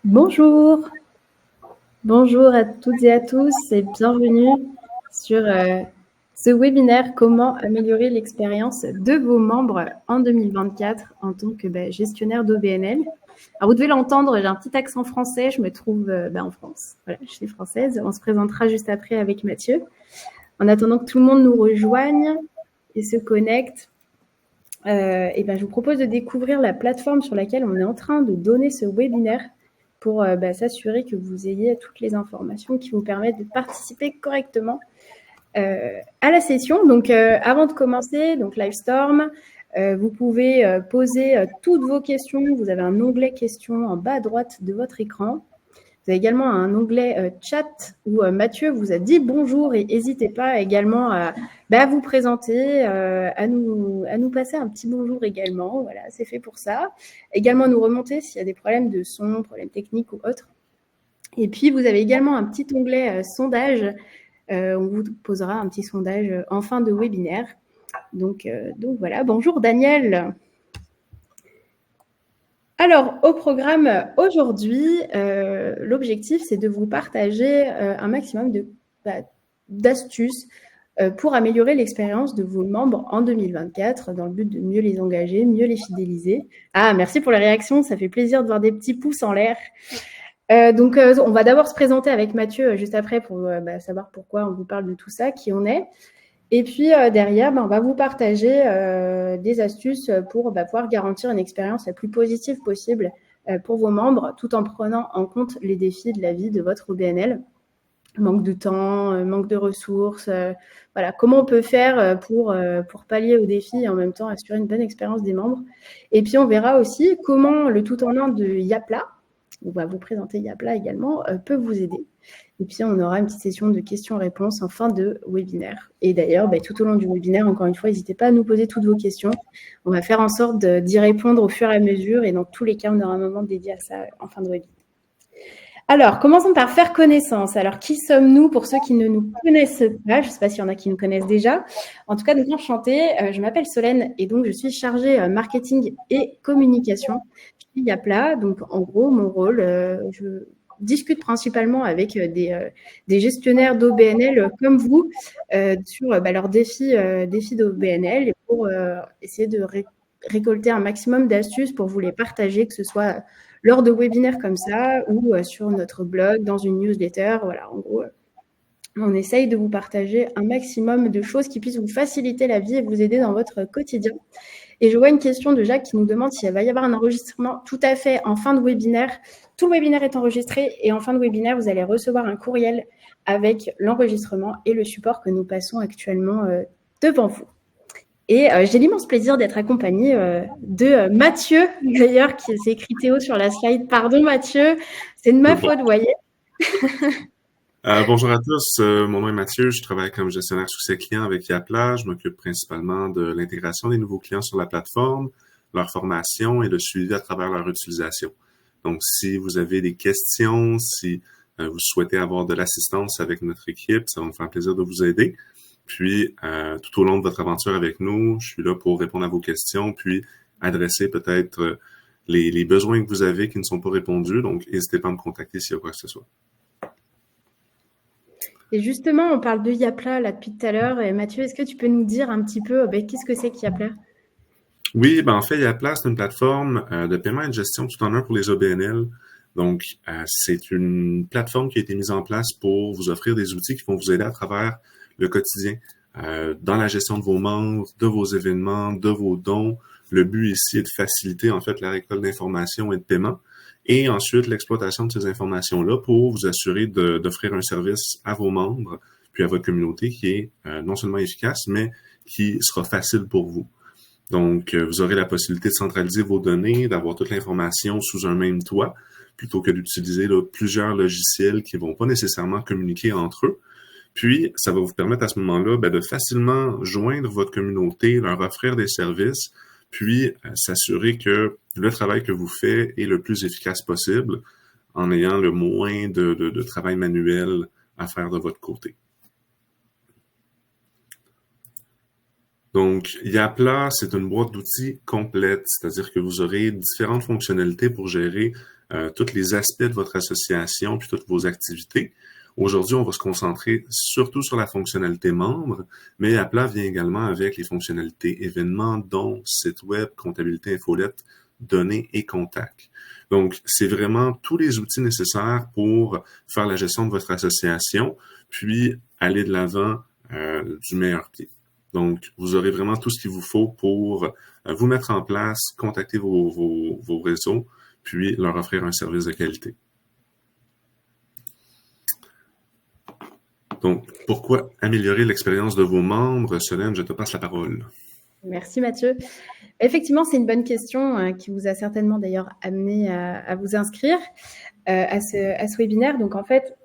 Bonjour, bonjour à toutes et à tous et bienvenue sur ce webinaire Comment améliorer l'expérience de vos membres en 2024 en tant que gestionnaire d'OBNL. Alors vous devez l'entendre, j'ai un petit accent français, je me trouve en France, voilà, je suis française, on se présentera juste après avec Mathieu. En attendant que tout le monde nous rejoigne et se connecte, je vous propose de découvrir la plateforme sur laquelle on est en train de donner ce webinaire pour s'assurer que vous ayez toutes les informations qui vous permettent de participer correctement à la session. Donc, avant de commencer, donc Livestorm, vous pouvez poser toutes vos questions. Vous avez un onglet questions en bas à droite de votre écran. Vous avez également un onglet chat où Mathieu vous a dit bonjour et n'hésitez pas également à vous présenter, à nous passer un petit bonjour également. Voilà, c'est fait pour ça. Également nous remonter s'il y a des problèmes de son, problèmes techniques ou autres. Et puis, vous avez également un petit onglet sondage. On vous posera un petit sondage en fin de webinaire. Donc voilà, bonjour Daniel. Alors, au programme aujourd'hui, l'objectif, c'est de vous partager un maximum d'astuces pour améliorer l'expérience de vos membres en 2024 dans le but de mieux les engager, mieux les fidéliser. Ah, merci pour les réactions, ça fait plaisir de voir des petits pouces en l'air. On va d'abord se présenter avec Mathieu juste après pour savoir pourquoi on vous parle de tout ça, qui on est. Et puis derrière, on va vous partager des astuces pour pouvoir garantir une expérience la plus positive possible pour vos membres, tout en prenant en compte les défis de la vie de votre OBNL. Manque de temps, manque de ressources. Voilà, comment on peut faire pour pallier aux défis et en même temps assurer une bonne expérience des membres. Et puis, on verra aussi comment le tout en un de Yapla, on va vous présenter Yapla également, peut vous aider. Et puis, on aura une petite session de questions-réponses en fin de webinaire. Et d'ailleurs, tout au long du webinaire, encore une fois, n'hésitez pas à nous poser toutes vos questions. On va faire en sorte d'y répondre au fur et à mesure. Et dans tous les cas, on aura un moment dédié à ça en fin de webinaire. Alors, commençons par faire connaissance. Alors, qui sommes-nous pour ceux qui ne nous connaissent pas? Je ne sais pas s'il y en a qui nous connaissent déjà. En tout cas, donc, enchantée. Je m'appelle Solène et donc je suis chargée marketing et communication chez Yapla. Donc, en gros, mon rôle, je discute principalement avec des gestionnaires d'OBNL comme vous sur leurs défis d'OBNL pour essayer de récolter un maximum d'astuces pour vous les partager, que ce soit lors de webinaires comme ça ou sur notre blog, dans une newsletter. Voilà, en gros, on essaye de vous partager un maximum de choses qui puissent vous faciliter la vie et vous aider dans votre quotidien. Et je vois une question de Jacques qui nous demande s'il va y avoir un enregistrement. Tout à fait, en fin de webinaire. Tout le webinaire est enregistré et en fin de webinaire, vous allez recevoir un courriel avec l'enregistrement et le support que nous passons actuellement devant vous. Et j'ai l'immense plaisir d'être accompagnée de Mathieu, d'ailleurs, qui s'est écrit Théo sur la slide. Pardon Mathieu, c'est de ma faute, vous voyez. Bonjour à tous, mon nom est Mathieu, je travaille comme gestionnaire succès client avec Yapla. Je m'occupe principalement de l'intégration des nouveaux clients sur la plateforme, leur formation et le suivi à travers leur utilisation. Donc, si vous avez des questions, si vous souhaitez avoir de l'assistance avec notre équipe, ça va me faire plaisir de vous aider. Puis, tout au long de votre aventure avec nous, je suis là pour répondre à vos questions, puis adresser peut-être les besoins que vous avez qui ne sont pas répondus. Donc, n'hésitez pas à me contacter s'il y a quoi que ce soit. Et justement, on parle de Yapla là depuis tout à l'heure. Et Mathieu, est-ce que tu peux nous dire un petit peu qu'est-ce que c'est que Yapla? Oui, en fait, Yapla, c'est une plateforme de paiement et de gestion tout en un pour les OBNL. Donc, c'est une plateforme qui a été mise en place pour vous offrir des outils qui vont vous aider à travers le quotidien, dans la gestion de vos membres, de vos événements, de vos dons. Le but ici est de faciliter en fait la récolte d'informations et de paiement, et ensuite l'exploitation de ces informations-là pour vous assurer d'offrir un service à vos membres, puis à votre communauté qui est non seulement efficace, mais qui sera facile pour vous. Donc, vous aurez la possibilité de centraliser vos données, d'avoir toute l'information sous un même toit, plutôt que d'utiliser plusieurs logiciels qui vont pas nécessairement communiquer entre eux. Puis, ça va vous permettre à ce moment-là de facilement joindre votre communauté, leur offrir des services, puis s'assurer que le travail que vous faites est le plus efficace possible en ayant le moins de travail manuel à faire de votre côté. Donc, Yapla, c'est une boîte d'outils complète, c'est-à-dire que vous aurez différentes fonctionnalités pour gérer tous les aspects de votre association puis toutes vos activités. Aujourd'hui, on va se concentrer surtout sur la fonctionnalité membre, mais Yapla vient également avec les fonctionnalités événements, dons, site web, comptabilité infolette, données et contacts. Donc, c'est vraiment tous les outils nécessaires pour faire la gestion de votre association, puis aller de l'avant du meilleur pied. Donc, vous aurez vraiment tout ce qu'il vous faut pour vous mettre en place, contacter vos réseaux, puis leur offrir un service de qualité. Donc, pourquoi améliorer l'expérience de vos membres? Solène, je te passe la parole. Merci Mathieu. Effectivement, c'est une bonne question qui vous a certainement d'ailleurs amené à vous inscrire à ce webinaire. Donc en fait,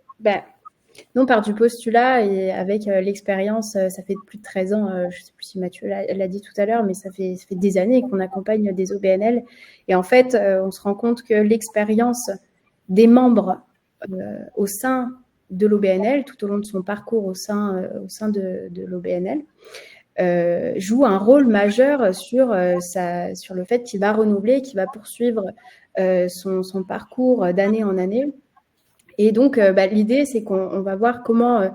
nous, on part du postulat et avec l'expérience, ça fait plus de 13 ans, je ne sais plus si Mathieu l'a dit tout à l'heure, mais ça fait des années qu'on accompagne des OBNL. Et en fait, on se rend compte que l'expérience des membres au sein de l'OBNL, tout au long de son parcours au sein de l'OBNL, joue un rôle majeur sur le fait qu'il va renouveler, qu'il va poursuivre son parcours d'année en année. Et donc, l'idée, c'est qu'on va voir comment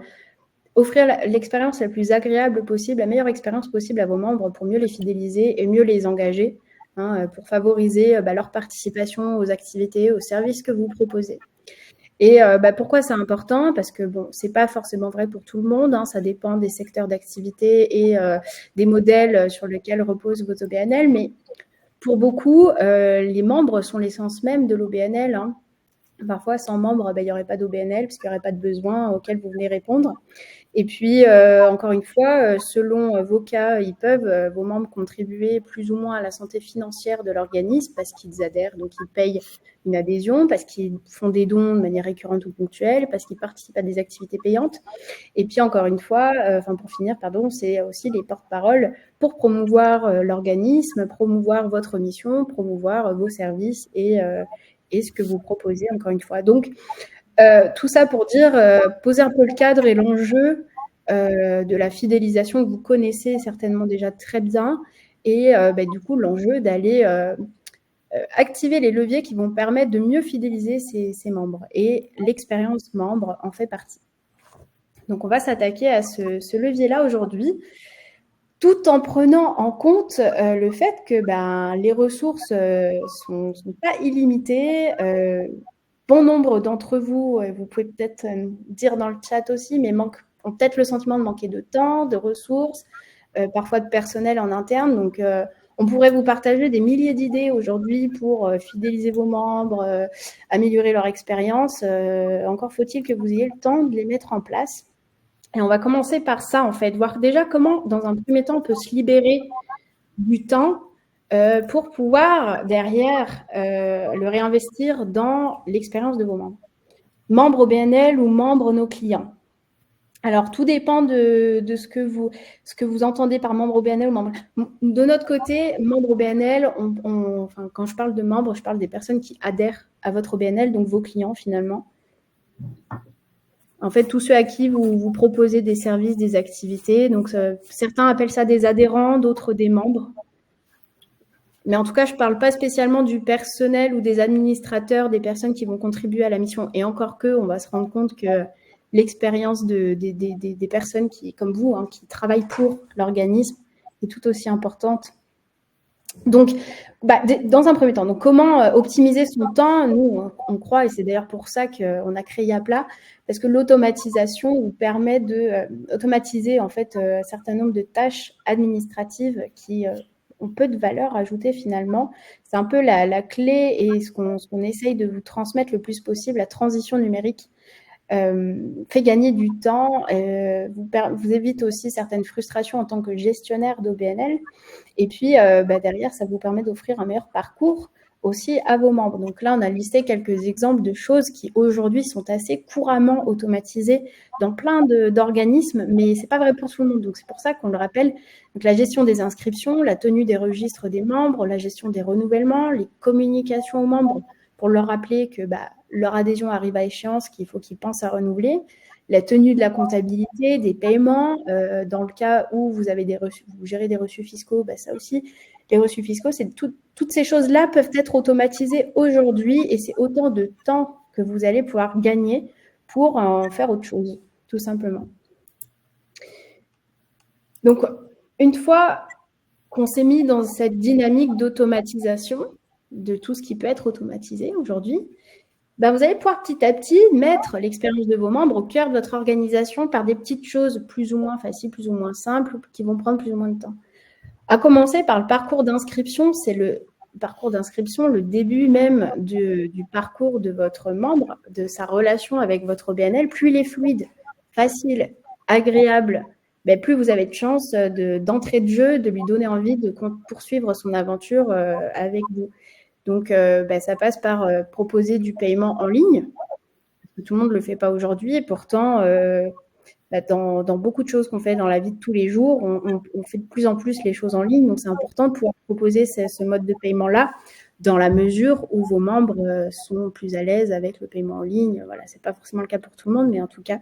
offrir l'expérience la plus agréable possible, la meilleure expérience possible à vos membres pour mieux les fidéliser et mieux les engager, pour favoriser leur participation aux activités, aux services que vous proposez. Et pourquoi c'est important? Parce que bon, c'est pas forcément vrai pour tout le monde, ça dépend des secteurs d'activité et des modèles sur lesquels repose votre OBNL, mais pour beaucoup, les membres sont l'essence même de l'OBNL. Parfois, sans membres, il n'y aurait pas d'OBNL puisqu'il n'y aurait pas de besoin auquel vous venez répondre. Et puis, encore une fois, selon vos cas, vos membres contribuer plus ou moins à la santé financière de l'organisme parce qu'ils adhèrent, donc ils payent une adhésion, parce qu'ils font des dons de manière récurrente ou ponctuelle, parce qu'ils participent à des activités payantes. Et puis, encore une fois, pour finir, c'est aussi les porte-paroles pour promouvoir l'organisme, promouvoir votre mission, promouvoir vos services et ce que vous proposez, encore une fois. Donc, tout ça pour dire, poser un peu le cadre et l'enjeu de la fidélisation que vous connaissez certainement déjà très bien et du coup, l'enjeu d'aller activer les leviers qui vont permettre de mieux fidéliser ces membres. Et l'expérience membre en fait partie. Donc, on va s'attaquer à ce levier-là aujourd'hui, tout en prenant en compte le fait que les ressources sont pas illimitées. Bon nombre d'entre vous, vous pouvez peut-être dire dans le chat aussi, mais ont peut-être le sentiment de manquer de temps, de ressources, parfois de personnel en interne. Donc, on pourrait vous partager des milliers d'idées aujourd'hui pour fidéliser vos membres, améliorer leur expérience. Encore faut-il que vous ayez le temps de les mettre en place. Et on va commencer par ça, en fait, voir déjà comment, dans un premier temps, on peut se libérer du temps pour pouvoir, derrière, le réinvestir dans l'expérience de vos membres. Membres OBNL ou membres nos clients. Alors, tout dépend de ce que vous entendez par membre OBNL ou membre. De notre côté, membre OBNL, quand je parle de membres, je parle des personnes qui adhèrent à votre OBNL, donc vos clients, finalement. En fait, tous ceux à qui vous proposez des services, des activités. Donc, certains appellent ça des adhérents, d'autres des membres. Mais en tout cas, je ne parle pas spécialement du personnel ou des administrateurs, des personnes qui vont contribuer à la mission. Et encore que, on va se rendre compte que l'expérience des personnes qui, comme vous, qui travaillent pour l'organisme est tout aussi importante. Donc, dans un premier temps, donc comment optimiser son temps? Nous, on croit, et c'est d'ailleurs pour ça qu'on a créé Yapla, parce que l'automatisation vous permet d'automatiser en fait un certain nombre de tâches administratives qui ont peu de valeur ajoutée finalement. C'est un peu la clé et ce qu'on essaye de vous transmettre le plus possible, la transition numérique. Fait gagner du temps, vous évite aussi certaines frustrations en tant que gestionnaire d'OBNL. Et puis, derrière, ça vous permet d'offrir un meilleur parcours aussi à vos membres. Donc là, on a listé quelques exemples de choses qui aujourd'hui sont assez couramment automatisées dans plein d'organismes, mais ce n'est pas vrai pour tout le monde. Donc c'est pour ça qu'on le rappelle. Donc la gestion des inscriptions, la tenue des registres des membres, la gestion des renouvellements, les communications aux membres pour leur rappeler que leur adhésion arrive à échéance, qu'il faut qu'ils pensent à renouveler. la tenue de la comptabilité, des paiements. Dans le cas où vous gérez des reçus fiscaux, ça aussi, les reçus fiscaux, toutes ces choses-là peuvent être automatisées aujourd'hui et c'est autant de temps que vous allez pouvoir gagner pour en faire autre chose, tout simplement. Donc, une fois qu'on s'est mis dans cette dynamique d'automatisation de tout ce qui peut être automatisé aujourd'hui, vous allez pouvoir petit à petit mettre l'expérience de vos membres au cœur de votre organisation par des petites choses plus ou moins faciles, plus ou moins simples, qui vont prendre plus ou moins de temps. À commencer par le parcours d'inscription, c'est le parcours d'inscription, le début même du parcours de votre membre, de sa relation avec votre OBNL. Plus il est fluide, facile, agréable, plus vous avez de chances d'entrée de jeu, de lui donner envie de poursuivre son aventure avec vous. Donc, ça passe par proposer du paiement en ligne, parce que tout le monde ne le fait pas aujourd'hui. Et pourtant, dans beaucoup de choses qu'on fait dans la vie de tous les jours, on fait de plus en plus les choses en ligne. Donc, c'est important de pouvoir proposer ce mode de paiement-là dans la mesure où vos membres sont plus à l'aise avec le paiement en ligne. Voilà, ce n'est pas forcément le cas pour tout le monde, mais en tout cas,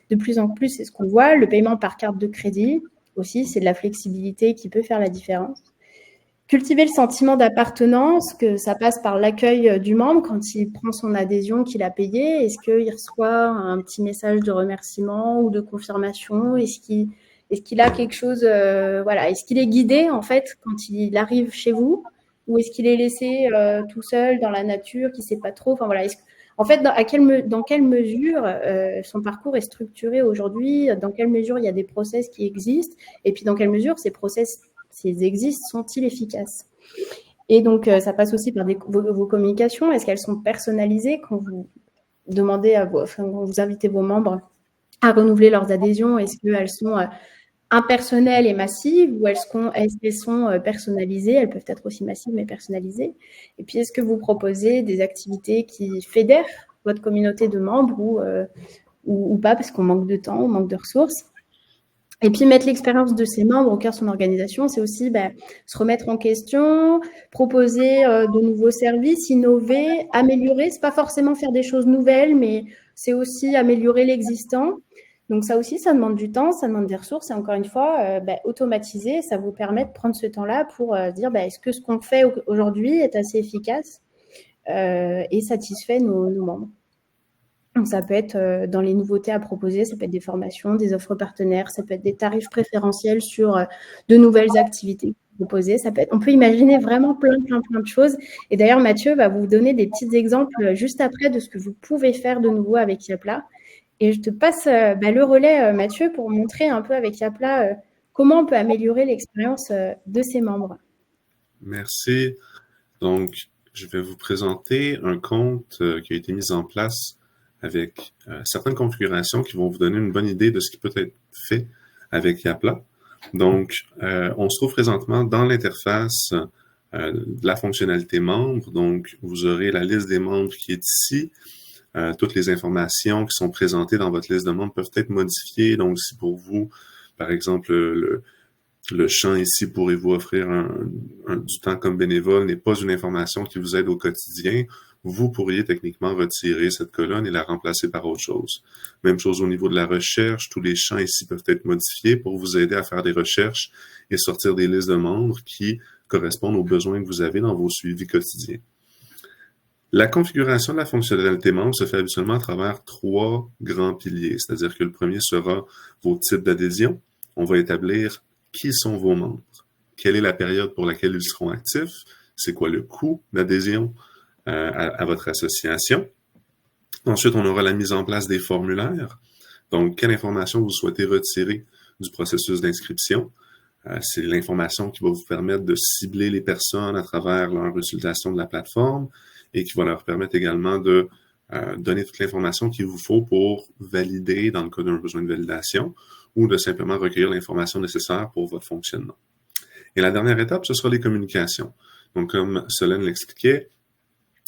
de plus en plus, c'est ce qu'on voit. Le paiement par carte de crédit aussi, c'est de la flexibilité qui peut faire la différence. Cultiver le sentiment d'appartenance, que ça passe par l'accueil du membre quand il prend son adhésion qu'il a payée. Est-ce qu'il reçoit un petit message de remerciement ou de confirmation? Est-ce qu'il a quelque chose, est-ce qu'il est guidé en fait quand il arrive chez vous? Ou est-ce qu'il est laissé tout seul dans la nature, qui ne sait pas trop? Enfin voilà, en fait, dans quelle mesure son parcours est structuré aujourd'hui? Dans quelle mesure il y a des process qui existent? Et puis dans quelle mesure ces process, s'ils existent, sont-ils efficaces? Et donc, ça passe aussi par vos communications. Est-ce qu'elles sont personnalisées quand vous demandez quand vous invitez vos membres à renouveler leurs adhésions? Est-ce qu'elles sont impersonnelles et massives ou est-ce qu'elles sont personnalisées? Elles peuvent être aussi massives mais personnalisées. Et puis, est-ce que vous proposez des activités qui fédèrent votre communauté de membres ou pas parce qu'on manque de temps, on manque de ressources? Et puis, mettre l'expérience de ses membres au cœur de son organisation, c'est aussi se remettre en question, proposer de nouveaux services, innover, améliorer. Ce n'est pas forcément faire des choses nouvelles, mais c'est aussi améliorer l'existant. Donc, ça aussi, ça demande du temps, ça demande des ressources. Et encore une fois, automatiser, ça vous permet de prendre ce temps-là pour dire est-ce que ce qu'on fait aujourd'hui est assez efficace et satisfait nos membres. Donc, ça peut être dans les nouveautés à proposer, ça peut être des formations, des offres partenaires, ça peut être des tarifs préférentiels sur de nouvelles activités proposées. On peut imaginer vraiment plein de choses. Et d'ailleurs, Mathieu va vous donner des petits exemples juste après de ce que vous pouvez faire de nouveau avec Yapla. Et je te passe le relais, Mathieu, pour montrer un peu avec Yapla comment on peut améliorer l'expérience de ses membres. Merci. Donc, je vais vous présenter un compte qui a été mis en place avec certaines configurations qui vont vous donner une bonne idée de ce qui peut être fait avec Yapla. Donc, on se trouve présentement dans l'interface de la fonctionnalité membre. Donc, vous aurez la liste des membres qui est ici. Toutes les informations qui sont présentées dans votre liste de membres peuvent être modifiées. Donc, si pour vous, par exemple, le champ ici, pourrez-vous offrir du temps comme bénévole, n'est pas une information qui vous aide au quotidien, vous pourriez techniquement retirer cette colonne et la remplacer par autre chose. Même chose au niveau de la recherche, tous les champs ici peuvent être modifiés pour vous aider à faire des recherches et sortir des listes de membres qui correspondent aux besoins que vous avez dans vos suivis quotidiens. La configuration de la fonctionnalité membre se fait habituellement à travers 3 grands piliers, c'est-à-dire que le premier sera vos types d'adhésion. On va établir qui sont vos membres, quelle est la période pour laquelle ils seront actifs, c'est quoi le coût d'adhésion à votre association. Ensuite, on aura la mise en place des formulaires. Donc, quelle information vous souhaitez retirer du processus d'inscription. C'est l'information qui va vous permettre de cibler les personnes à travers leur consultation de la plateforme et qui va leur permettre également de donner toute l'information qu'il vous faut pour valider dans le cas d'un besoin de validation ou de simplement recueillir l'information nécessaire pour votre fonctionnement. Et la dernière étape, ce sera les communications. Donc, comme Solène l'expliquait,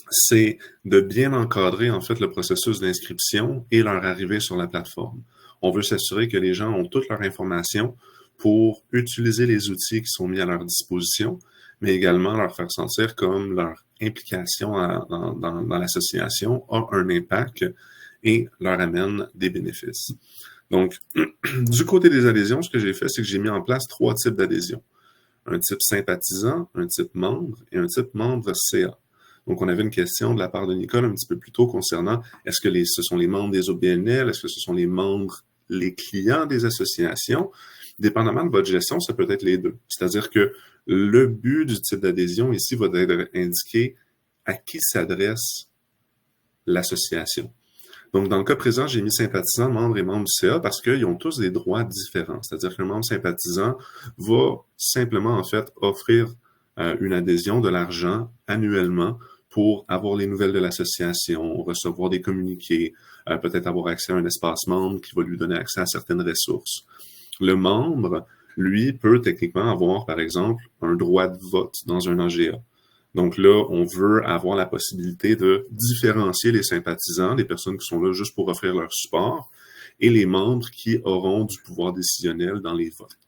c'est de bien encadrer en fait le processus d'inscription et leur arrivée sur la plateforme. On veut s'assurer que les gens ont toute leur information pour utiliser les outils qui sont mis à leur disposition, mais également leur faire sentir comme leur implication dans l'association a un impact et leur amène des bénéfices. Donc, du côté des adhésions, ce que j'ai fait, c'est que j'ai mis en place 3 types d'adhésions. Un type sympathisant, un type membre et un type membre CA. Donc, on avait une question de la part de Nicole un petit peu plus tôt concernant est-ce que ce sont les membres des OBNL, est-ce que ce sont les membres, les clients des associations? Dépendamment de votre gestion, ça peut être les deux. C'est-à-dire que le but du type d'adhésion ici va être indiqué à qui s'adresse l'association. Donc, dans le cas présent, j'ai mis sympathisant, membre et membre du CA parce qu'ils ont tous des droits différents. C'est-à-dire qu'un membre sympathisant va simplement, en fait, offrir une adhésion de l'argent annuellement pour avoir les nouvelles de l'association, recevoir des communiqués, peut-être avoir accès à un espace membre qui va lui donner accès à certaines ressources. Le membre, lui, peut techniquement avoir, par exemple, un droit de vote dans un AGA. Donc là, on veut avoir la possibilité de différencier les sympathisants, des personnes qui sont là juste pour offrir leur support, et les membres qui auront du pouvoir décisionnel dans les votes.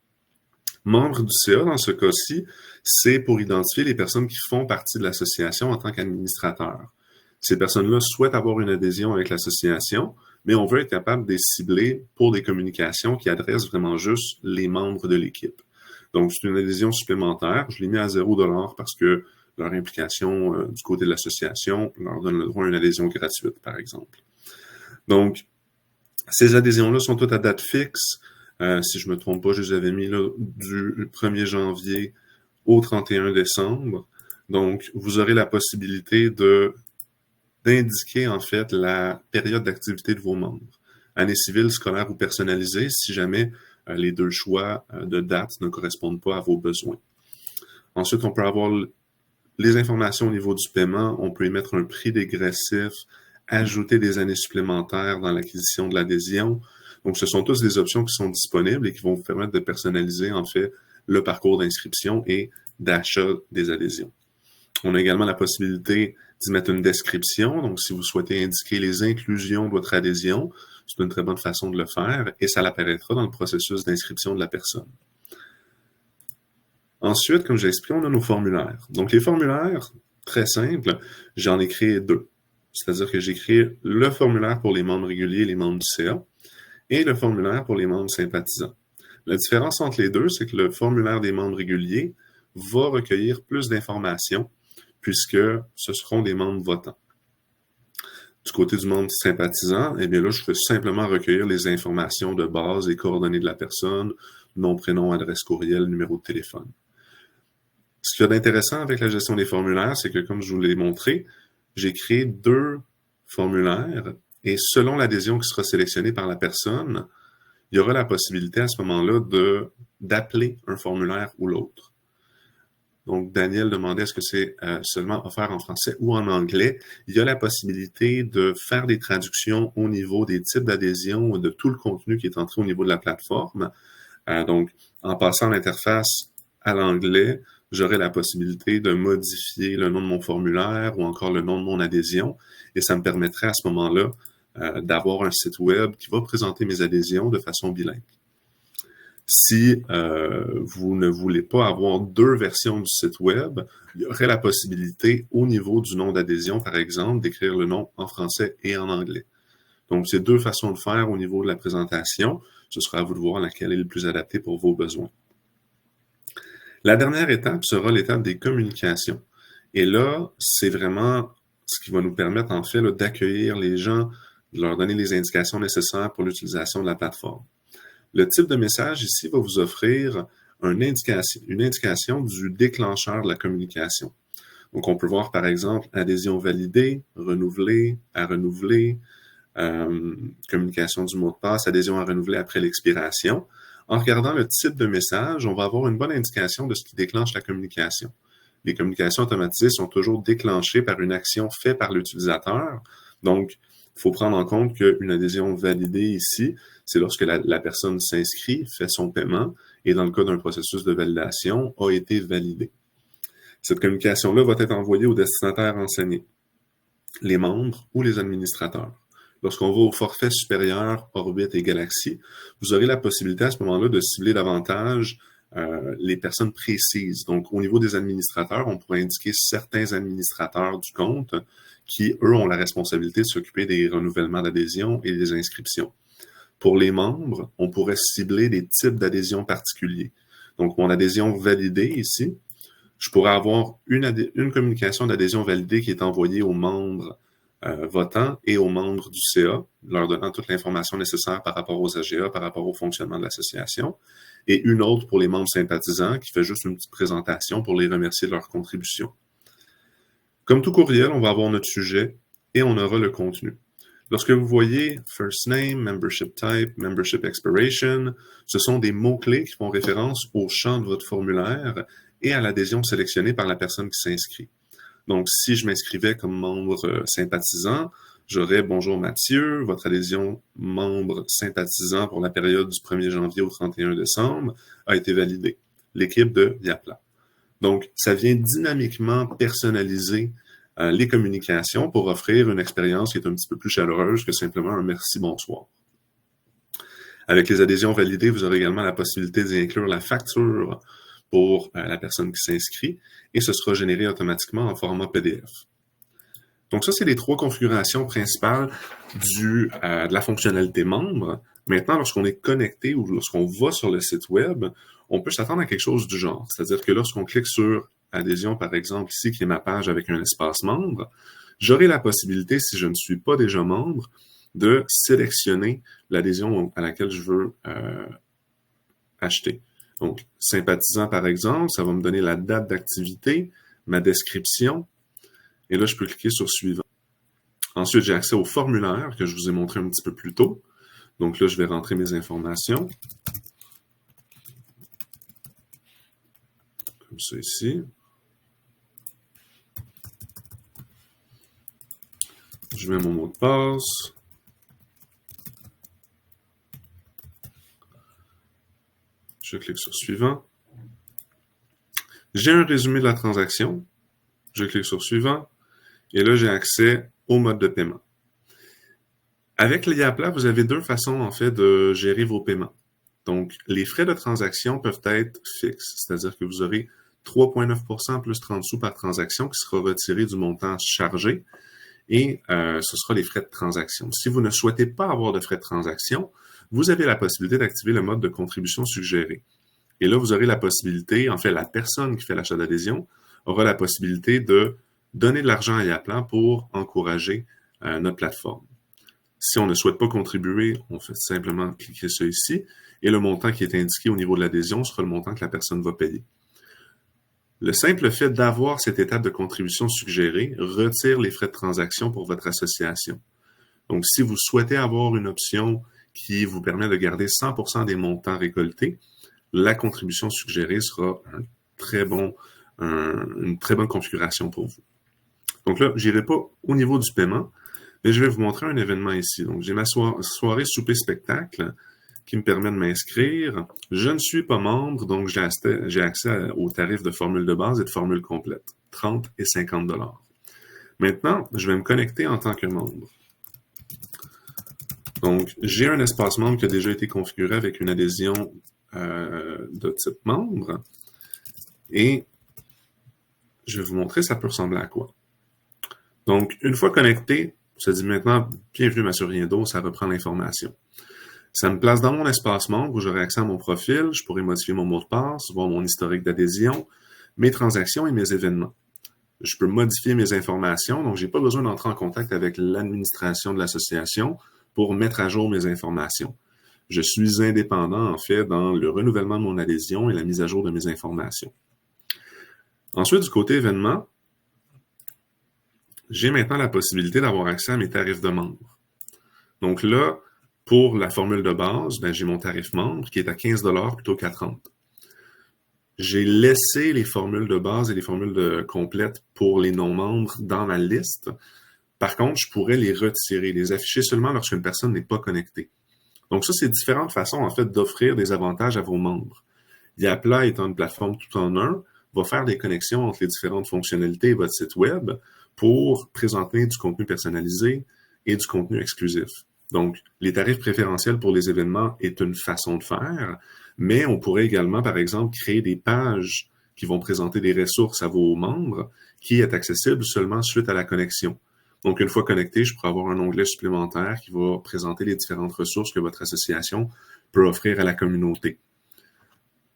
Membre du CA, dans ce cas-ci, c'est pour identifier les personnes qui font partie de l'association en tant qu'administrateurs. Ces personnes-là souhaitent avoir une adhésion avec l'association, mais on veut être capable de les cibler pour des communications qui adressent vraiment juste les membres de l'équipe. Donc, c'est une adhésion supplémentaire. Je l'ai mis à $0 parce que leur implication du côté de l'association leur donne le droit à une adhésion gratuite, par exemple. Donc, ces adhésions-là sont toutes à date fixe. Si je ne me trompe pas, je les avais mis là, du 1er janvier au 31 décembre. Donc, vous aurez la possibilité d'indiquer, en fait, la période d'activité de vos membres. Année civile, scolaire ou personnalisée, si jamais les deux choix de date ne correspondent pas à vos besoins. Ensuite, on peut avoir les informations au niveau du paiement. On peut émettre un prix dégressif, ajouter des années supplémentaires dans l'acquisition de l'adhésion. Donc, ce sont tous des options qui sont disponibles et qui vont vous permettre de personnaliser, en fait, le parcours d'inscription et d'achat des adhésions. On a également la possibilité d'y mettre une description. Donc, si vous souhaitez indiquer les inclusions de votre adhésion, c'est une très bonne façon de le faire et ça l'apparaîtra dans le processus d'inscription de la personne. Ensuite, comme j'ai expliqué, on a nos formulaires. Donc, les formulaires, très simples, j'en ai créé 2. C'est-à-dire que j'ai créé le formulaire pour les membres réguliers et les membres du CA et le formulaire pour les membres sympathisants. La différence entre les deux, c'est que le formulaire des membres réguliers va recueillir plus d'informations puisque ce seront des membres votants. Du côté du membre sympathisant, eh bien là, je vais simplement recueillir les informations de base, les coordonnées de la personne, nom, prénom, adresse courriel, numéro de téléphone. Ce qu'il y a d'intéressant avec la gestion des formulaires, c'est que, comme je vous l'ai montré, j'ai créé 2 formulaires et selon l'adhésion qui sera sélectionnée par la personne, il y aura la possibilité à ce moment-là d'appeler un formulaire ou l'autre. Donc, Daniel demandait est-ce que c'est seulement offert en français ou en anglais. Il y a la possibilité de faire des traductions au niveau des types d'adhésion ou de tout le contenu qui est entré au niveau de la plateforme. Donc, en passant l'interface à l'anglais, j'aurai la possibilité de modifier le nom de mon formulaire ou encore le nom de mon adhésion et ça me permettrait à ce moment-là d'avoir un site web qui va présenter mes adhésions de façon bilingue. Si vous ne voulez pas avoir 2 versions du site web, il y aurait la possibilité au niveau du nom d'adhésion, par exemple, d'écrire le nom en français et en anglais. Donc, c'est 2 façons de faire au niveau de la présentation. Ce sera à vous de voir laquelle est le plus adapté pour vos besoins. La dernière étape sera l'étape des communications. Et là, c'est vraiment ce qui va nous permettre, en fait, d'accueillir les gens, de leur donner les indications nécessaires pour l'utilisation de la plateforme. Le type de message ici va vous offrir une indication du déclencheur de la communication. Donc, on peut voir, par exemple, adhésion validée, renouvelée, à renouveler, communication du mot de passe, adhésion à renouveler après l'expiration. En regardant le type de message, on va avoir une bonne indication de ce qui déclenche la communication. Les communications automatisées sont toujours déclenchées par une action faite par l'utilisateur. Donc, il faut prendre en compte qu'une adhésion validée ici, c'est lorsque la personne s'inscrit, fait son paiement et dans le cas d'un processus de validation, a été validée. Cette communication-là va être envoyée aux destinataires renseignés, les membres ou les administrateurs. Lorsqu'on va au forfait supérieur, Orbit et Galaxy, vous aurez la possibilité à ce moment-là de cibler davantage les personnes précises. Donc, au niveau des administrateurs, on pourrait indiquer certains administrateurs du compte qui, eux, ont la responsabilité de s'occuper des renouvellements d'adhésion et des inscriptions. Pour les membres, on pourrait cibler des types d'adhésion particuliers. Donc, mon adhésion validée ici, je pourrais avoir une communication d'adhésion validée qui est envoyée aux membres votants et aux membres du CA, leur donnant toute l'information nécessaire par rapport aux AGA, par rapport au fonctionnement de l'association, et une autre pour les membres sympathisants qui fait juste une petite présentation pour les remercier de leur contribution. Comme tout courriel, on va avoir notre sujet et on aura le contenu. Lorsque vous voyez First Name, Membership Type, Membership Expiration, ce sont des mots-clés qui font référence au champ de votre formulaire et à l'adhésion sélectionnée par la personne qui s'inscrit. Donc, si je m'inscrivais comme membre sympathisant, j'aurais « Bonjour Mathieu, votre adhésion membre sympathisant pour la période du 1er janvier au 31 décembre a été validée. L'équipe de Yapla ». Donc, ça vient dynamiquement personnaliser les communications pour offrir une expérience qui est un petit peu plus chaleureuse que simplement un « merci, bonsoir ». Avec les adhésions validées, vous aurez également la possibilité d'y inclure la facture pour la personne qui s'inscrit et ce sera généré automatiquement en format PDF. Donc ça, c'est les 3 configurations principales de la fonctionnalité membre. Maintenant, lorsqu'on est connecté ou lorsqu'on va sur le site web, on peut s'attendre à quelque chose du genre. C'est-à-dire que lorsqu'on clique sur adhésion, par exemple, ici, qui est ma page avec un espace membre, j'aurai la possibilité, si je ne suis pas déjà membre, de sélectionner l'adhésion à laquelle je veux acheter. Donc, sympathisant, par exemple, ça va me donner la date d'activité, ma description, et là, je peux cliquer sur suivant. Ensuite, j'ai accès au formulaire que je vous ai montré un petit peu plus tôt. Donc là, je vais rentrer mes informations. Comme ça ici. Je mets mon mot de passe. Je clique sur suivant. J'ai un résumé de la transaction. Je clique sur suivant. Et là, j'ai accès au mode de paiement. Avec le Yapla, vous avez 2 façons, en fait, de gérer vos paiements. Donc, les frais de transaction peuvent être fixes, c'est-à-dire que vous aurez 3,9% plus 30 sous par transaction qui sera retiré du montant chargé et ce sera les frais de transaction. Si vous ne souhaitez pas avoir de frais de transaction, vous avez la possibilité d'activer le mode de contribution suggérée. Et là, vous aurez la possibilité, en fait, la personne qui fait l'achat d'adhésion aura la possibilité de donner de l'argent à Yapla pour encourager notre plateforme. Si on ne souhaite pas contribuer, on fait simplement cliquer ça ici et le montant qui est indiqué au niveau de l'adhésion sera le montant que la personne va payer. Le simple fait d'avoir cette étape de contribution suggérée retire les frais de transaction pour votre association. Donc, si vous souhaitez avoir une option qui vous permet de garder 100% des montants récoltés, la contribution suggérée sera une très bonne configuration pour vous. Donc là, je n'irai pas au niveau du paiement, mais je vais vous montrer un événement ici. Donc, j'ai ma soirée souper-spectacle qui me permet de m'inscrire. Je ne suis pas membre, donc j'ai accès aux tarifs de formule de base et de formule complète, 30 et 50 $. Maintenant, je vais me connecter en tant que membre. Donc, j'ai un espace membre qui a déjà été configuré avec une adhésion de type membre. Et je vais vous montrer ça peut ressembler à quoi. Donc, une fois connecté, ça dit maintenant « Bienvenue Mathieu Riendo », ça reprend l'information. Ça me place dans mon espace membre où j'aurai accès à mon profil, je pourrai modifier mon mot de passe, voir mon historique d'adhésion, mes transactions et mes événements. Je peux modifier mes informations, donc je n'ai pas besoin d'entrer en contact avec l'administration de l'association pour mettre à jour mes informations. Je suis indépendant, en fait, dans le renouvellement de mon adhésion et la mise à jour de mes informations. Ensuite, du côté événements, j'ai maintenant la possibilité d'avoir accès à mes tarifs de membre. Donc là, pour la formule de base, j'ai mon tarif membre qui est à 15 $ plutôt qu'à 30 $. J'ai laissé les formules de base et les formules complètes pour les non-membres dans ma liste. Par contre, je pourrais les retirer, les afficher seulement lorsqu'une personne n'est pas connectée. Donc ça, c'est différentes façons, en fait, d'offrir des avantages à vos membres. Yapla étant une plateforme tout en un, va faire des connexions entre les différentes fonctionnalités de votre site web pour présenter du contenu personnalisé et du contenu exclusif. Donc, les tarifs préférentiels pour les événements est une façon de faire, Mais on pourrait également, par exemple, créer des pages qui vont présenter des ressources à vos membres qui est accessible seulement suite à la connexion. Donc, une fois connecté, je pourrais avoir un onglet supplémentaire qui va présenter les différentes ressources que votre association peut offrir à la communauté.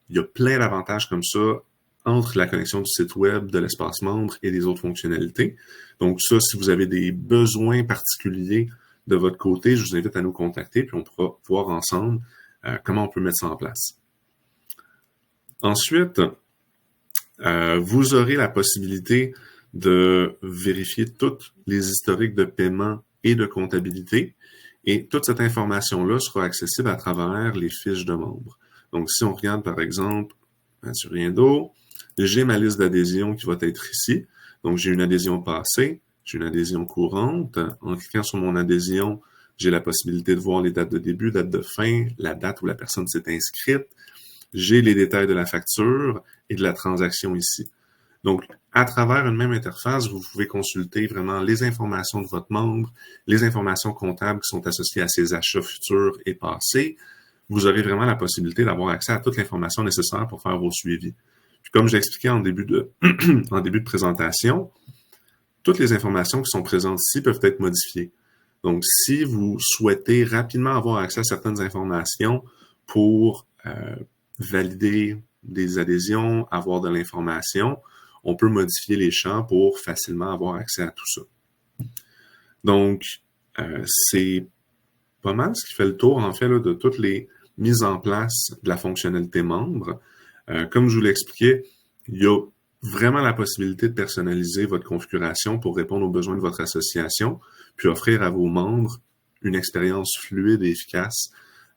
Il y a plein d'avantages comme ça entre la connexion du site web, de l'espace membre et des autres fonctionnalités. Donc ça, si vous avez des besoins particuliers de votre côté, je vous invite à nous contacter, puis on pourra voir ensemble comment on peut mettre ça en place. Ensuite, vous aurez la possibilité de vérifier toutes les historiques de paiement et de comptabilité. Et toute cette information-là sera accessible à travers les fiches de membres. Donc, si on regarde, par exemple, sur Riendo, j'ai ma liste d'adhésion qui va être ici. Donc, j'ai une adhésion passée, j'ai une adhésion courante. En cliquant sur mon adhésion, j'ai la possibilité de voir les dates de début, date de fin, la date où la personne s'est inscrite. J'ai les détails de la facture et de la transaction ici. Donc, à travers une même interface, vous pouvez consulter vraiment les informations de votre membre, les informations comptables qui sont associées à ses achats futurs et passés. Vous aurez vraiment la possibilité d'avoir accès à toute l'information nécessaire pour faire vos suivis. Puis, comme je l'expliquais en début de présentation, toutes les informations qui sont présentes ici peuvent être modifiées. Donc, si vous souhaitez rapidement avoir accès à certaines informations pour valider des adhésions, avoir de l'information, on peut modifier les champs pour facilement avoir accès à tout ça. Donc, c'est pas mal ce qui fait le tour, en fait, là, de toutes les mises en place de la fonctionnalité membre. Comme je vous l'expliquais, il y a vraiment la possibilité de personnaliser votre configuration pour répondre aux besoins de votre association, puis offrir à vos membres une expérience fluide et efficace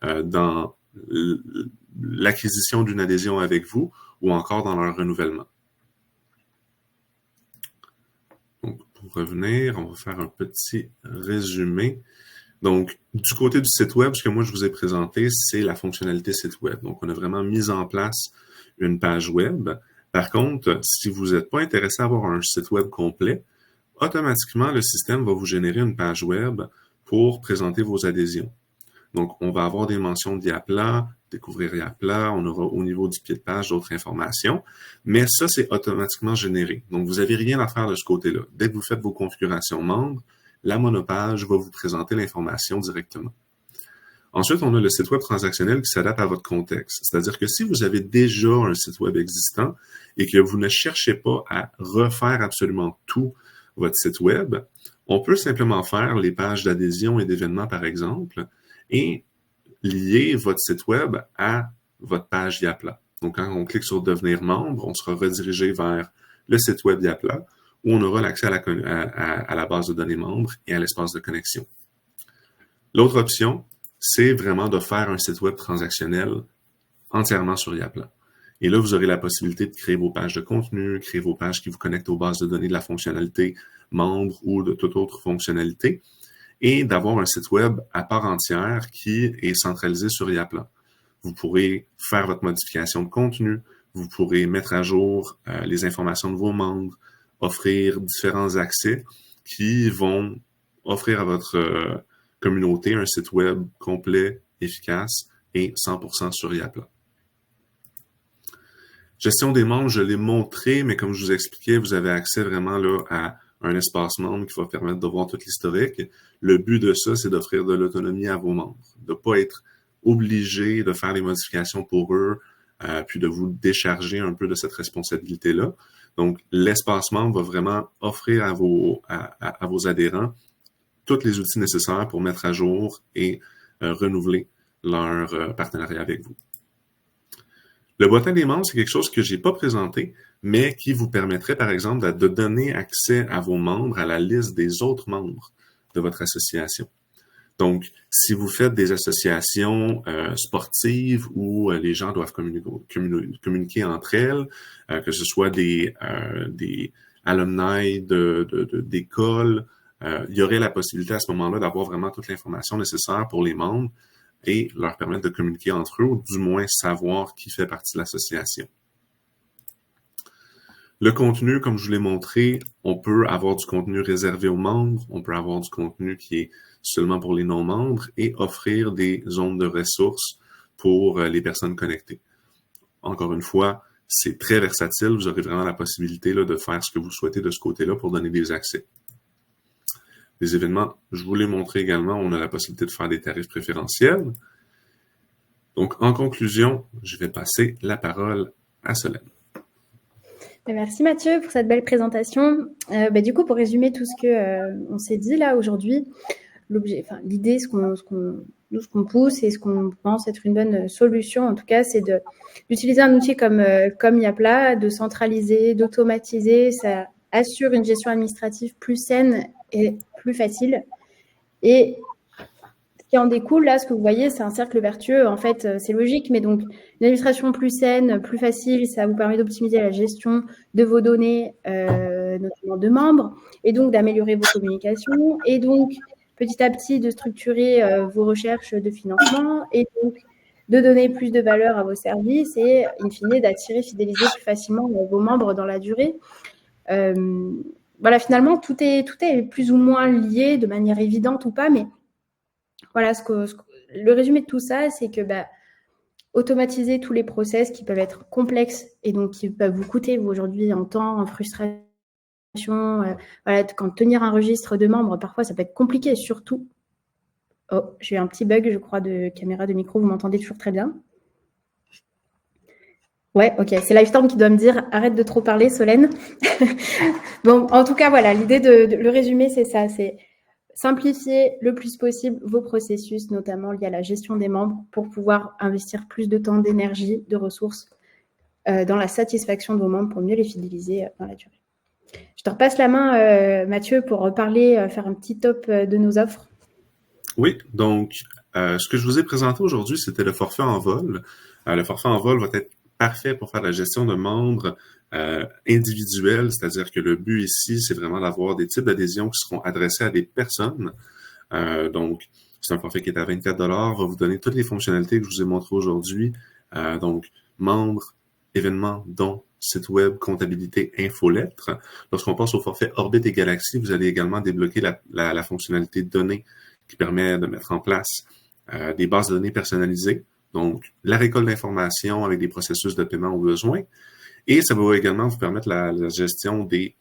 dans l'acquisition d'une adhésion avec vous ou encore dans leur renouvellement. Donc, pour revenir, on va faire un petit résumé. Donc, du côté du site web, ce que moi je vous ai présenté, c'est la fonctionnalité site web. Donc, on a vraiment mis en place une page web. Par contre, si vous n'êtes pas intéressé à avoir un site web complet, automatiquement, le système va vous générer une page web pour présenter vos adhésions. Donc, on va avoir des mentions d'Yapla, découvrir Yapla, on aura au niveau du pied de page d'autres informations, mais ça, c'est automatiquement généré. Donc, vous n'avez rien à faire de ce côté-là. Dès que vous faites vos configurations membres, la monopage va vous présenter l'information directement. Ensuite, on a le site web transactionnel qui s'adapte à votre contexte. C'est-à-dire que si vous avez déjà un site web existant et que vous ne cherchez pas à refaire absolument tout votre site web, on peut simplement faire les pages d'adhésion et d'événements, par exemple, et lier votre site web à votre page Yapla. Donc, quand on clique sur « Devenir membre », on sera redirigé vers le site web Yapla où on aura l'accès à la base de données membres et à l'espace de connexion. L'autre option, c'est vraiment de faire un site web transactionnel entièrement sur Yapla. Et là, vous aurez la possibilité de créer vos pages de contenu, créer vos pages qui vous connectent aux bases de données de la fonctionnalité membre ou de toute autre fonctionnalité, et d'avoir un site web à part entière qui est centralisé sur Yapla. Vous pourrez faire votre modification de contenu, vous pourrez mettre à jour les informations de vos membres, offrir différents accès qui vont offrir à votre communauté un site web complet, efficace et 100% sur Yapla. Gestion des membres, je l'ai montré, mais comme je vous expliquais, vous avez accès vraiment là à un espace membre qui va permettre de voir tout l'historique. Le but de ça, c'est d'offrir de l'autonomie à vos membres, de ne pas être obligé de faire les modifications pour eux, puis de vous décharger un peu de cette responsabilité-là. Donc, l'espace membre va vraiment offrir à vos adhérents tous les outils nécessaires pour mettre à jour et renouveler leur partenariat avec vous. Le bottin des membres, c'est quelque chose que je n'ai pas présenté, mais qui vous permettrait, par exemple, de donner accès à vos membres à la liste des autres membres de votre association. Donc, si vous faites des associations sportives où les gens doivent communiquer entre elles, que ce soit des alumni d'écoles, il y aurait la possibilité à ce moment-là d'avoir vraiment toute l'information nécessaire pour les membres et leur permettre de communiquer entre eux, ou du moins savoir qui fait partie de l'association. Le contenu, comme je vous l'ai montré, on peut avoir du contenu réservé aux membres, on peut avoir du contenu qui est seulement pour les non-membres et offrir des zones de ressources pour les personnes connectées. Encore une fois, c'est très versatile. Vous aurez vraiment la possibilité là, de faire ce que vous souhaitez de ce côté-là pour donner des accès. Les événements, je vous l'ai montré également, on a la possibilité de faire des tarifs préférentiels. Donc, en conclusion, je vais passer la parole à Solène. Merci Mathieu pour cette belle présentation. Du coup, pour résumer tout ce qu'on s'est dit là aujourd'hui, l'idée, ce qu'on pousse et ce qu'on pense être une bonne solution, en tout cas, c'est d'utiliser un outil comme Yapla, de centraliser, d'automatiser. Ça assure une gestion administrative plus saine et plus facile. Et ce qui en découle, là, ce que vous voyez, c'est un cercle vertueux. En fait, c'est logique, mais donc une administration plus saine, plus facile, ça vous permet d'optimiser la gestion de vos données, notamment de membres, et donc d'améliorer vos communications, et donc petit à petit de structurer vos recherches de financement, et donc de donner plus de valeur à vos services, et in fine d'attirer, fidéliser plus facilement vos membres dans la durée. Voilà, finalement, tout est plus ou moins lié de manière évidente ou pas, mais voilà, le résumé de tout ça, c'est que automatiser tous les process qui peuvent être complexes et donc qui peuvent vous coûter, vous, aujourd'hui, en temps, en frustration. Voilà, quand tenir un registre de membres, parfois, ça peut être compliqué, surtout. Oh, j'ai eu un petit bug, je crois, de caméra, de micro. Vous m'entendez toujours très bien? Ouais, ok. C'est Livestorm qui doit me dire « Arrête de trop parler, Solène ». Bon, en tout cas, voilà, l'idée le résumé, c'est ça, c'est simplifier le plus possible vos processus, notamment liés à la gestion des membres, pour pouvoir investir plus de temps, d'énergie, de ressources dans la satisfaction de vos membres pour mieux les fidéliser dans la durée. Je te repasse la main, Mathieu, pour reparler, faire un petit top de nos offres. Oui, donc ce que je vous ai présenté aujourd'hui, c'était le forfait en vol. Le forfait en vol va être parfait pour faire la gestion de membres individuels, c'est-à-dire que le but ici, c'est vraiment d'avoir des types d'adhésions qui seront adressés à des personnes. Donc, c'est un forfait qui est à 24 $, va vous donner toutes les fonctionnalités que je vous ai montrées aujourd'hui. Donc, membres, événements, dons, site web, comptabilité, infolettre. Lorsqu'on passe au forfait Orbit et Galaxy, vous allez également débloquer la fonctionnalité données qui permet de mettre en place des bases de données personnalisées, donc la récolte d'informations avec des processus de paiement au besoin, et ça va également vous permettre la gestion des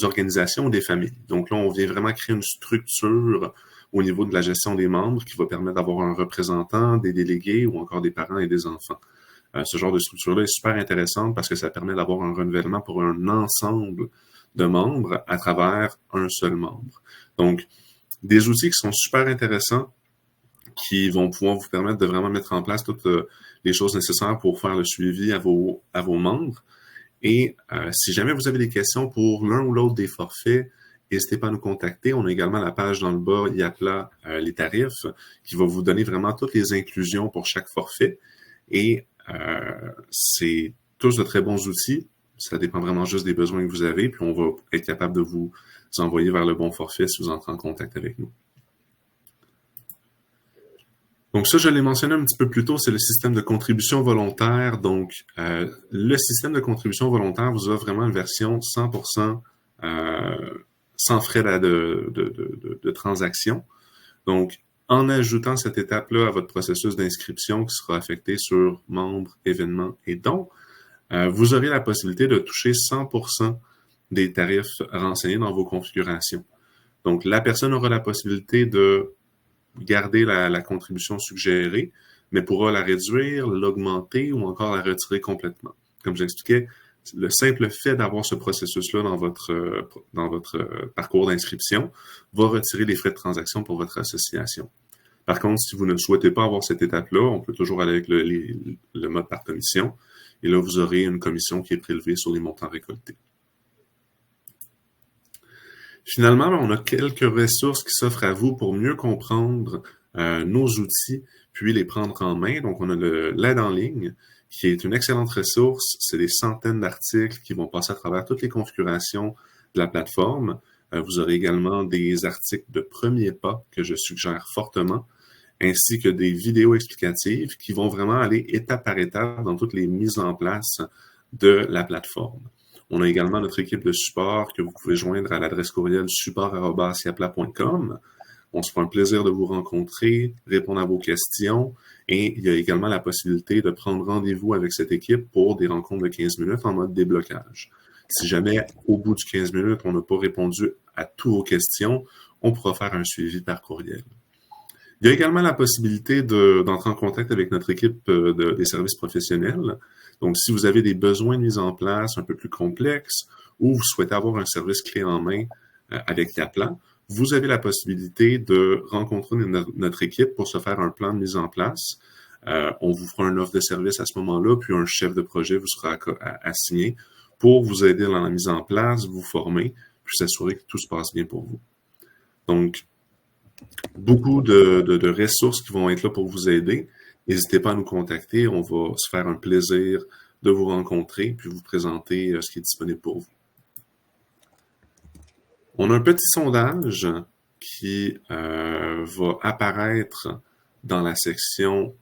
organisations des familles. Donc là, on vient vraiment créer une structure au niveau de la gestion des membres qui va permettre d'avoir un représentant, des délégués ou encore des parents et des enfants. Ce genre de structure-là est super intéressante parce que ça permet d'avoir un renouvellement pour un ensemble de membres à travers un seul membre. Donc, des outils qui sont super intéressants, qui vont pouvoir vous permettre de vraiment mettre en place toutes les choses nécessaires pour faire le suivi à vos membres. Et si jamais vous avez des questions pour l'un ou l'autre des forfaits, n'hésitez pas à nous contacter. On a également la page dans le bas, Yapla, les tarifs, qui va vous donner vraiment toutes les inclusions pour chaque forfait. Et c'est tous de très bons outils. Ça dépend vraiment juste des besoins que vous avez, puis on va être capable de vous envoyer vers le bon forfait si vous entrez en contact avec nous. Donc ça, je l'ai mentionné un petit peu plus tôt, c'est le système de contribution volontaire. Donc, le système de contribution volontaire vous offre vraiment une version 100% sans frais de transaction. Donc, en ajoutant cette étape-là à votre processus d'inscription qui sera affecté sur membres, événements et dons, vous aurez la possibilité de toucher 100% des tarifs renseignés dans vos configurations. Donc, la personne aura la possibilité de garder la contribution suggérée, mais pourra la réduire, l'augmenter ou encore la retirer complètement. Comme j'expliquais, le simple fait d'avoir ce processus-là dans votre parcours d'inscription va retirer les frais de transaction pour votre association. Par contre, si vous ne souhaitez pas avoir cette étape-là, on peut toujours aller avec le mode par commission. Et là, vous aurez une commission qui est prélevée sur les montants récoltés. Finalement, on a quelques ressources qui s'offrent à vous pour mieux comprendre nos outils, puis les prendre en main. Donc, on a l'aide en ligne, qui est une excellente ressource. C'est des centaines d'articles qui vont passer à travers toutes les configurations de la plateforme. Vous aurez également des articles de premiers pas que je suggère fortement, ainsi que des vidéos explicatives qui vont vraiment aller étape par étape dans toutes les mises en place de la plateforme. On a également notre équipe de support que vous pouvez joindre à l'adresse courriel support@yapla.com. On se fait un plaisir de vous rencontrer, répondre à vos questions. Et il y a également la possibilité de prendre rendez-vous avec cette équipe pour des rencontres de 15 minutes en mode déblocage. Si jamais, au bout du 15 minutes, on n'a pas répondu à toutes vos questions, on pourra faire un suivi par courriel. Il y a également la possibilité d'entrer en contact avec notre équipe des services professionnels. Donc, si vous avez des besoins de mise en place un peu plus complexes ou vous souhaitez avoir un service clé en main avec Yapla, vous avez la possibilité de rencontrer notre équipe pour se faire un plan de mise en place. On vous fera une offre de service à ce moment-là, puis un chef de projet vous sera assigné pour vous aider dans la mise en place, vous former, puis s'assurer que tout se passe bien pour vous. Donc, beaucoup de ressources qui vont être là pour vous aider. N'hésitez pas à nous contacter. On va se faire un plaisir de vous rencontrer puis vous présenter ce qui est disponible pour vous. On a un petit sondage qui va apparaître dans la section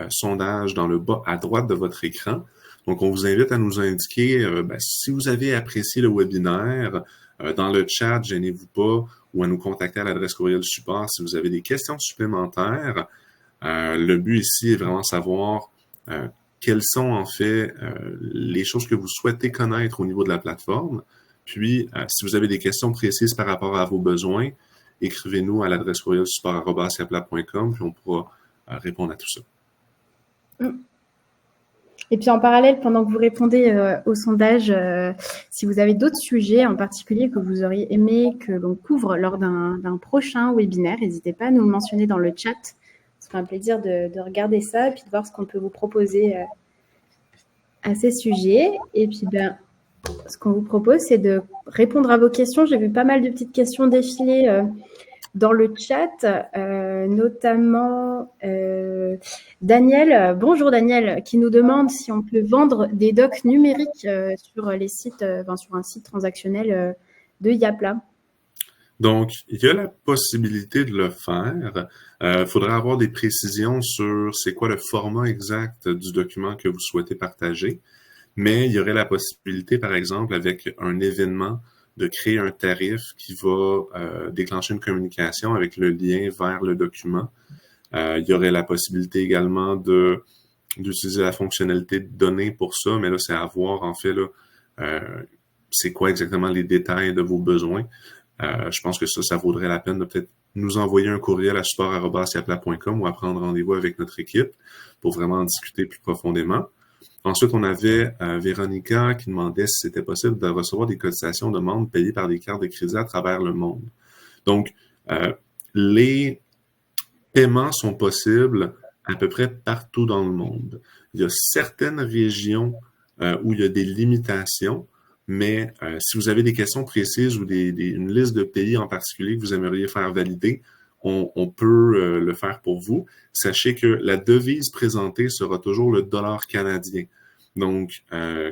sondage dans le bas à droite de votre écran. Donc, on vous invite à nous indiquer si vous avez apprécié le webinaire. Dans le chat, gênez-vous pas, ou à nous contacter à l'adresse courriel support si vous avez des questions supplémentaires. Le but ici est vraiment de savoir quelles sont en fait les choses que vous souhaitez connaître au niveau de la plateforme. Puis, si vous avez des questions précises par rapport à vos besoins, écrivez-nous à l'adresse courriel support@yapla.com, puis on pourra répondre à tout ça. Et puis en parallèle, pendant que vous répondez au sondage, si vous avez d'autres sujets en particulier que vous auriez aimé que l'on couvre lors d'un prochain webinaire, n'hésitez pas à nous le mentionner dans le chat. Ce sera un plaisir de regarder ça et puis de voir ce qu'on peut vous proposer à ces sujets. Et puis, ce qu'on vous propose, c'est de répondre à vos questions. J'ai vu pas mal de petites questions défiler dans le chat, notamment Daniel. Bonjour Daniel, qui nous demande si on peut vendre des docs numériques sur les sites, sur un site transactionnel de Yapla. Donc, il y a la possibilité de le faire. Il faudra avoir des précisions sur c'est quoi le format exact du document que vous souhaitez partager. Mais il y aurait la possibilité, par exemple, avec un événement, de créer un tarif qui va déclencher une communication avec le lien vers le document. Il y aurait la possibilité également d'utiliser la fonctionnalité de données pour ça, mais là, c'est à voir, en fait, là, c'est quoi exactement les détails de vos besoins. Je pense que ça vaudrait la peine de peut-être nous envoyer un courriel à support@yapla.com ou à prendre rendez-vous avec notre équipe pour vraiment en discuter plus profondément. Ensuite, on avait Véronica qui demandait si c'était possible de recevoir des cotisations de membres payées par des cartes de crédit à travers le monde. Donc, les paiements sont possibles à peu près partout dans le monde. Il y a certaines régions où il y a des limitations, mais si vous avez des questions précises ou une liste de pays en particulier que vous aimeriez faire valider, on peut le faire pour vous. Sachez que la devise présentée sera toujours le dollar canadien. Donc,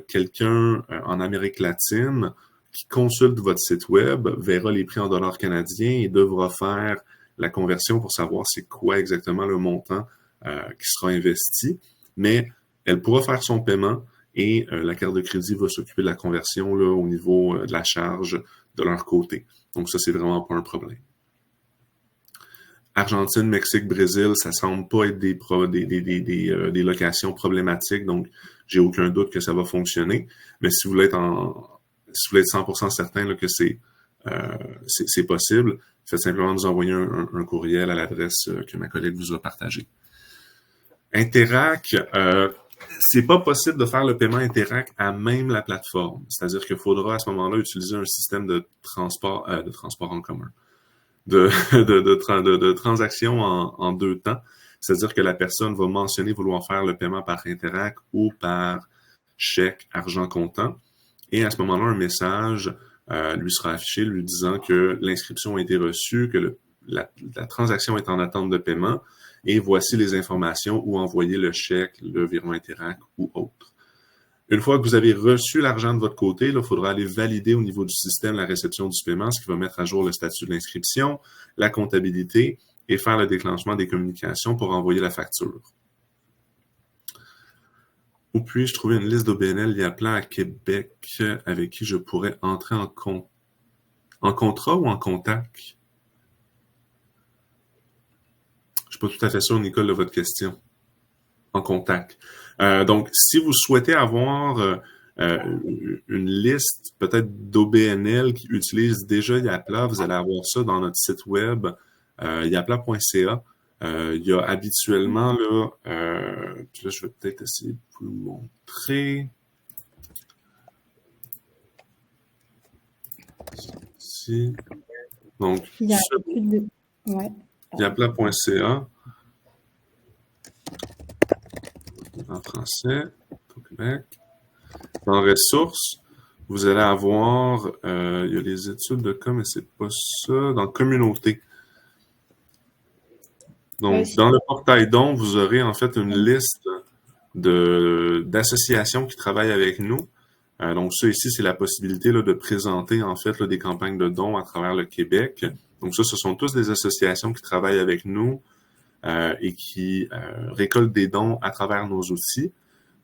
quelqu'un en Amérique latine qui consulte votre site web verra les prix en dollars canadiens et devra faire la conversion pour savoir c'est quoi exactement le montant qui sera investi. Mais elle pourra faire son paiement et la carte de crédit va s'occuper de la conversion là, au niveau de la charge de leur côté. Donc, ça, c'est vraiment pas un problème. Argentine, Mexique, Brésil, ça semble pas être des locations problématiques, donc j'ai aucun doute que ça va fonctionner. Mais si vous voulez être 100% certain là, que c'est possible, faites simplement nous envoyer un courriel à l'adresse que ma collègue vous a partagée. Interac, c'est pas possible de faire le paiement Interac à même la plateforme. C'est-à-dire qu'il faudra à ce moment-là utiliser un système de transport en commun. De transactions en deux temps. C'est-à-dire que la personne va mentionner vouloir faire le paiement par Interac ou par chèque, argent comptant. Et à ce moment-là, un message lui sera affiché lui disant que l'inscription a été reçue, que la transaction est en attente de paiement et voici les informations où envoyer le chèque, le virement Interac ou autre. Une fois que vous avez reçu l'argent de votre côté, il faudra aller valider au niveau du système la réception du paiement, ce qui va mettre à jour le statut de l'inscription, la comptabilité et faire le déclenchement des communications pour envoyer la facture. Où puis-je trouver une liste d'OBNL Yapla à Québec avec qui je pourrais entrer en contrat ou en contact? suis pas tout à fait sûr, Nicole, de votre question. En contact. Donc, si vous souhaitez avoir une liste peut-être d'OBNL qui utilisent déjà Yapla, vous allez avoir ça dans notre site web yapla.ca. Il y a habituellement là, je vais peut-être essayer de vous le montrer. Ici. Donc, Il y a plus de... Ouais. yapla.ca en français au Québec. Dans ressources, vous allez avoir, il y a les études de cas, mais c'est pas ça, dans communauté. Donc, dans le portail dons, vous aurez en fait une liste d'associations qui travaillent avec nous. Donc, ça ici, c'est la possibilité là, de présenter en fait là, des campagnes de dons à travers le Québec. Donc, ça, ce sont tous des associations qui travaillent avec nous et qui récoltent des dons à travers nos outils.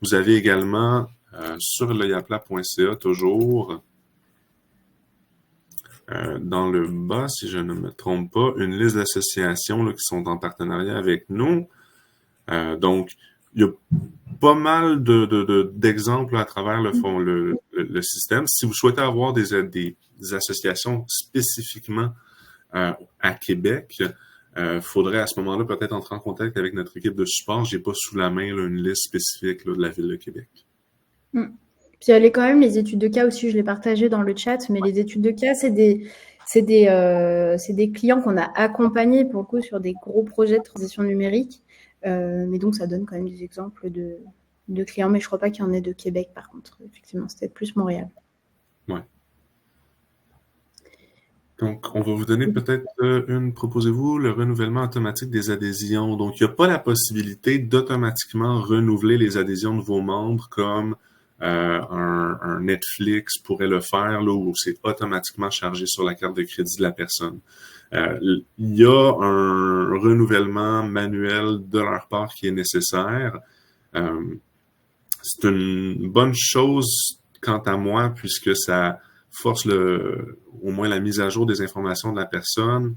Vous avez également sur le yapla.ca toujours dans le bas, si je ne me trompe pas, une liste d'associations là, qui sont en partenariat avec nous. Donc, il y a pas mal d'exemples à travers le système. Si vous souhaitez avoir des associations spécifiquement à Québec, faudrait à ce moment-là peut-être entrer en contact avec notre équipe de support. J'ai pas sous la main là, une liste spécifique là, de la ville de Québec. Puis il y a quand même les études de cas aussi, je l'ai partagé dans le chat, mais les études de cas, c'est des clients qu'on a accompagnés pour le coup sur des gros projets de transition numérique. Mais donc, ça donne quand même des exemples de clients, mais je ne crois pas qu'il y en ait de Québec, par contre. Effectivement, c'était plus Montréal. Ouais. Donc, on va vous donner peut-être proposez-vous le renouvellement automatique des adhésions. Donc, il n'y a pas la d'automatiquement renouveler les adhésions de vos membres comme un Netflix pourrait le faire, là, où c'est automatiquement chargé sur la carte de crédit de la personne. Il y a un renouvellement manuel de leur part qui est nécessaire. C'est une bonne chose quant à moi, puisque ça force au moins la mise à jour des informations de la personne.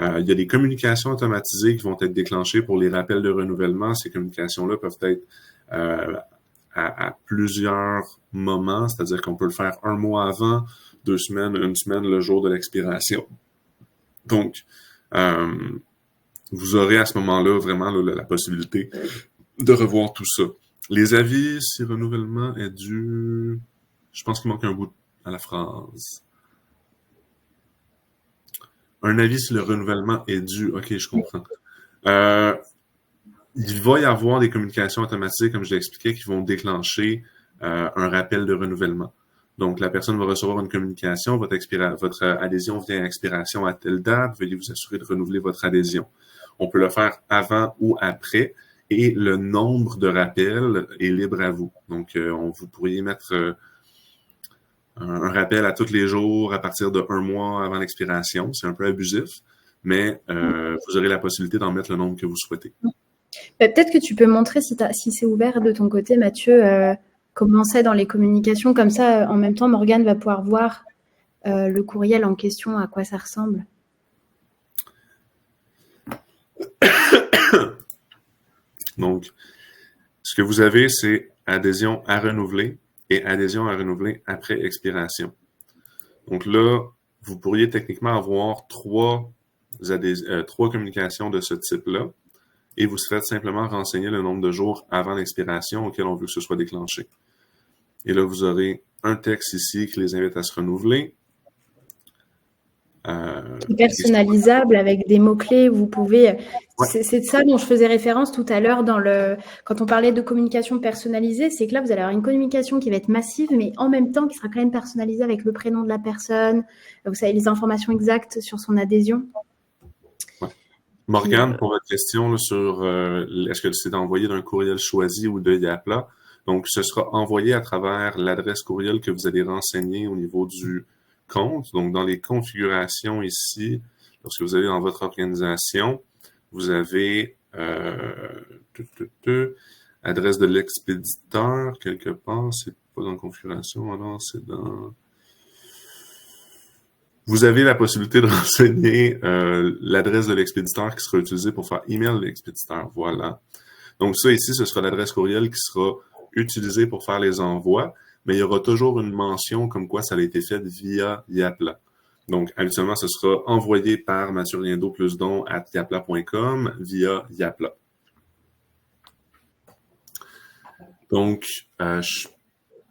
Il y a des communications automatisées qui vont être déclenchées pour les rappels de renouvellement. Ces communications-là peuvent être à plusieurs moments, c'est-à-dire qu'on peut le faire un mois avant, 2 semaines, 1 semaine, le jour de l'expiration. Donc, vous aurez à ce moment-là vraiment la possibilité de revoir tout ça. Les avis, si renouvellement est dû... Je pense qu'il manque un bout à la phrase. Un avis si le renouvellement est dû. OK, je comprends. Il va y avoir des communications automatisées, comme je l'ai expliqué, qui vont déclencher un rappel de renouvellement. Donc, la personne va recevoir une communication, votre adhésion vient à expiration à telle date, veuillez vous assurer de renouveler votre adhésion. On peut le faire avant ou après, et le nombre de rappels est libre à vous. Donc, vous pourriez mettre un rappel à tous les jours à partir de 1 mois avant l'expiration. C'est un peu abusif, mais vous aurez la possibilité d'en mettre le nombre que vous souhaitez. Peut-être que tu peux montrer si c'est ouvert de ton côté, Mathieu, comment c'est dans les communications. Comme ça, en même temps, Morgane va pouvoir voir le courriel en question, à quoi ça ressemble. Donc, ce que vous avez, c'est adhésion à renouveler et adhésion à renouveler après expiration. Donc là, vous pourriez techniquement avoir trois communications de ce type-là et vous serez simplement renseigner le nombre de jours avant l'expiration auquel on veut que ce soit déclenché. Et là, vous aurez un texte ici qui les invite à se renouveler. Personnalisable avec des mots-clés, vous pouvez... Ouais. C'est de ça dont je faisais référence tout à l'heure quand on parlait de communication personnalisée, c'est que là, vous allez avoir une communication qui va être massive, mais en même temps qui sera quand même personnalisée avec le prénom de la personne, vous savez, les informations exactes sur son adhésion. Ouais. Morgane, pour votre question là, sur est-ce que c'est envoyé d'un courriel choisi ou de Yapla, donc ce sera envoyé à travers l'adresse courriel que vous allez renseigner au niveau du compte. Donc, dans les configurations ici, lorsque vous allez dans votre organisation, vous avez adresse de l'expéditeur quelque part. C'est pas dans configuration, alors c'est dans... Vous avez la possibilité de renseigner l'adresse de l'expéditeur qui sera utilisée pour faire email de l'expéditeur. Voilà. Donc ça ici, ce sera l'adresse courriel qui sera utilisée pour faire les envois, mais il y aura toujours une mention comme quoi ça a été fait via Yapla. Donc, habituellement, ce sera envoyé par mathieu-riendo+don@yapla.com via Yapla. Donc, je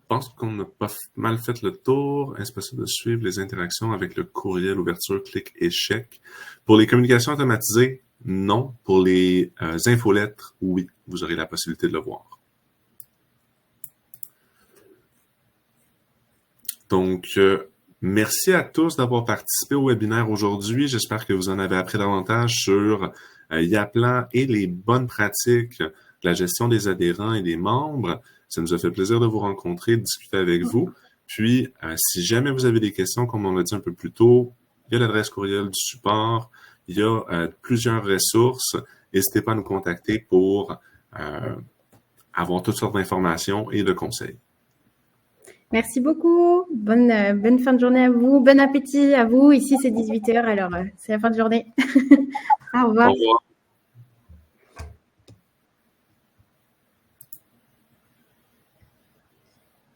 pense qu'on a pas mal fait le tour. Est-ce possible de suivre les interactions avec le courriel, ouverture, clic, échec? Pour les communications automatisées, non. Pour les infolettres, oui. Vous aurez la possibilité de le voir. Donc, merci à tous d'avoir participé au webinaire aujourd'hui. J'espère que vous en avez appris davantage sur Yaplan et les bonnes pratiques de la gestion des adhérents et des membres. Ça nous a fait plaisir de vous rencontrer, de discuter avec vous. Puis, si jamais vous avez des questions, comme on l'a dit un peu plus tôt, il y a l'adresse courriel du support, il y a plusieurs ressources. N'hésitez pas à nous contacter pour avoir toutes sortes d'informations et de conseils. Merci beaucoup. Bonne fin de journée à vous. Bon appétit à vous. Ici, c'est 18h, alors c'est la fin de journée. Au revoir. Au revoir.